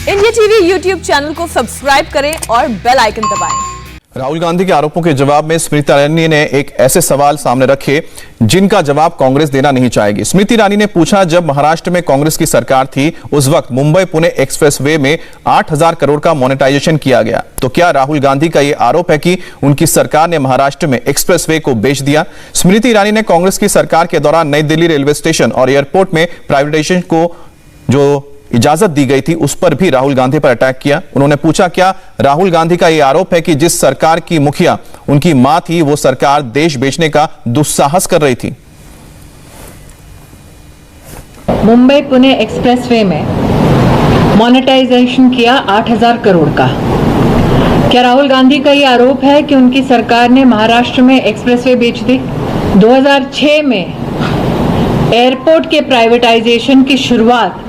India TV YouTube channel को subscribe करें और बेल आइकन दबाएं। राहुल गांधी के आरोपों के जवाब में स्मृति ईरानी ने एक ऐसे सवाल सामने रखे जिनका जवाब कांग्रेस देना नहीं चाहेगी। स्मृति ईरानी ने पूछा, जब महाराष्ट्र में कांग्रेस की सरकार थी उस वक्त मुंबई पुणे एक्सप्रेसवे में 8,000 करोड़ का मोनेटाइजेशन किया गया, तो क्या राहुल गांधी का यह आरोप है कि उनकी सरकार ने महाराष्ट्र में एक्सप्रेसवे को बेच दिया? स्मृति ईरानी ने कांग्रेस की सरकार के दौरान नई दिल्ली रेलवे स्टेशन और एयरपोर्ट में प्राइवेटाइजेशन को जो इजाजत दी गई थी उस पर भी राहुल गांधी पर अटैक किया। उन्होंने पूछा, क्या राहुल गांधी का यह आरोप है कि जिस सरकार की मुखिया उनकी मां थी वो सरकार देश बेचने का दुस्साहस कर रही थी? मुंबई पुणे एक्सप्रेसवे में मोनेटाइजेशन किया 8,000 करोड़ का। क्या राहुल गांधी का यह आरोप है कि उनकी सरकार ने महाराष्ट्र में एक्सप्रेसवे बेच दी? 2006 में एयरपोर्ट के प्राइवेटाइजेशन की शुरुआत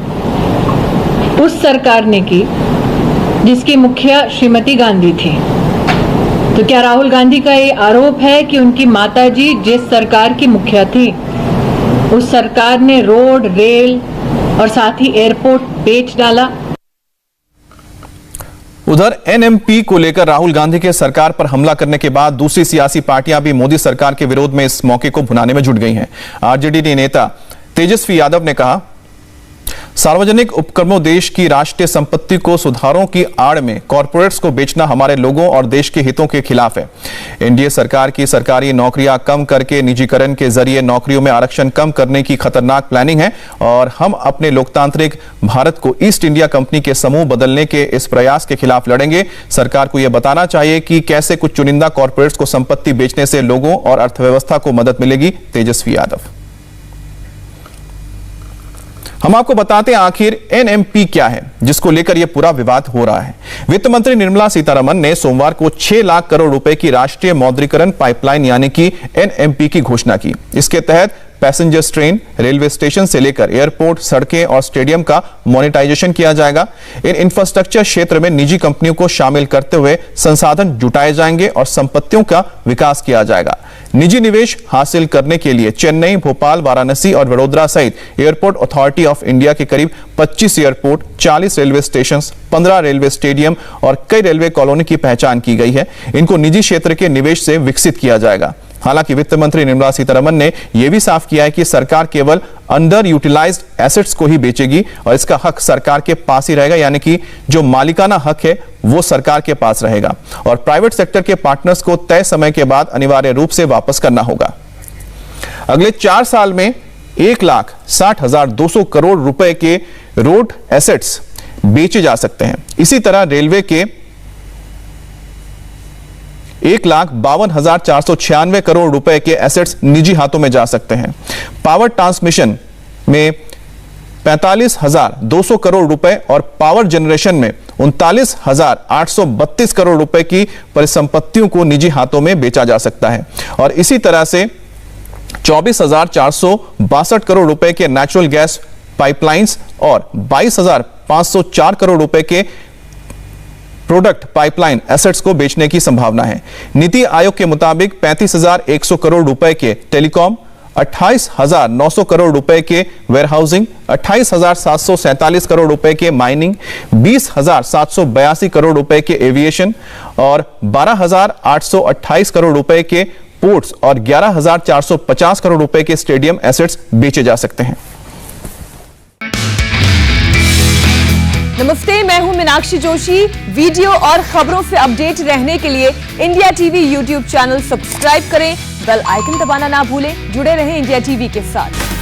उस सरकार ने की जिसकी मुखिया श्रीमती गांधी थी। तो क्या राहुल गांधी का ये आरोप है कि उनकी माताजी जिस सरकार की मुखिया थी उस सरकार ने रोड, रेल और साथ ही एयरपोर्ट बेच डाला? उधर एनएमपी को लेकर राहुल गांधी के सरकार पर हमला करने के बाद दूसरी सियासी पार्टियां भी मोदी सरकार के विरोध में इस मौके को भुनाने में जुट गई हैं। आरजेडी नेता तेजस्वी यादव ने कहा, सार्वजनिक उपक्रमों देश की राष्ट्रीय संपत्ति को सुधारों की आड़ में कॉरपोरेट्स को बेचना हमारे लोगों और देश के हितों के खिलाफ है। एनडीए सरकार की सरकारी नौकरियां कम करके निजीकरण के जरिए नौकरियों में आरक्षण कम करने की खतरनाक प्लानिंग है और हम अपने लोकतांत्रिक भारत को ईस्ट इंडिया कंपनी के समूह बदलने के इस प्रयास के खिलाफ लड़ेंगे। सरकार को यह बताना चाहिए कि कैसे कुछ चुनिंदा कॉरपोरेट्स को संपत्ति बेचने से लोगों और अर्थव्यवस्था को मदद मिलेगी। तेजस्वी यादव। हम आपको बताते हैं आखिर एनएमपी क्या है जिसको लेकर यह पूरा विवाद हो रहा है। वित्त मंत्री निर्मला सीतारमण ने सोमवार को 6 लाख करोड़ रुपए की राष्ट्रीय मौद्रीकरण पाइपलाइन यानी कि एनएमपी की घोषणा की। इसके तहत पैसेंजर ट्रेन, रेलवे स्टेशन से लेकर एयरपोर्ट, सड़कें और स्टेडियम का मोनेटाइजेशन किया जाएगा। इन इंफ्रास्ट्रक्चर क्षेत्र में निजी कंपनियों को शामिल करते हुए संसाधन जुटाए जाएंगे और संपत्तियों का विकास किया जाएगा। निजी निवेश हासिल करने के लिए चेन्नई, भोपाल, वाराणसी और वडोदरा सहित एयरपोर्ट अथॉरिटी ऑफ इंडिया के करीब 25 airport, 40 railway station, 15 railway stadium और कई रेलवे कॉलोनी की पहचान की गई है। इनको निजी क्षेत्र के निवेश से विकसित किया जाएगा। हालांकि वित्त मंत्री निर्मला सीतारमण ने यह भी साफ किया है कि सरकार केवल अंडर यूटिलाइज्ड एसेट्स को ही बेचेगी और इसका हक सरकार के पास ही रहेगा, यानी कि जो मालिकाना हक है वो सरकार के पास रहेगा और प्राइवेट सेक्टर के पार्टनर्स को तय समय के बाद अनिवार्य रूप से वापस करना होगा। अगले 4 साल में 1,60,200 करोड़ रुपए के रोड एसेट्स बेचे जा सकते हैं। इसी तरह रेलवे के 1,52,496 करोड़ रुपए के एसेट्स निजी हाथों में जा सकते हैं। पावर ट्रांसमिशन में 45,200 करोड़ रुपए और पावर जनरेशन में 39,832 करोड़ रुपए की परिसंपत्तियों को निजी हाथों में बेचा जा सकता है और इसी तरह से 24,462 करोड़ रुपए के नेचुरल गैस पाइपलाइंस और 22,504 करोड़ रुपए के प्रोडक्ट पाइपलाइन एसेट्स को बेचने की संभावना है। नीति आयोग के मुताबिक 35,100 करोड़ रुपए के टेलीकॉम, 28,900 करोड़ रुपए के वेयरहाउसिंग, 28,747 करोड़ रुपए के माइनिंग, 20,782 करोड़ रुपए के एविएशन और 12,828 करोड़ रुपए के पोर्ट्स और 11,450 करोड़ रुपए के स्टेडियम एसेट्स बेचे जा सकते हैं। नमस्ते, मैं हूं मीनाक्षी जोशी। वीडियो और खबरों से अपडेट रहने के लिए India TV YouTube channel subscribe करें, बेल आइकन दबाना ना भूलें। जुड़े रहें इंडिया टीवी के साथ।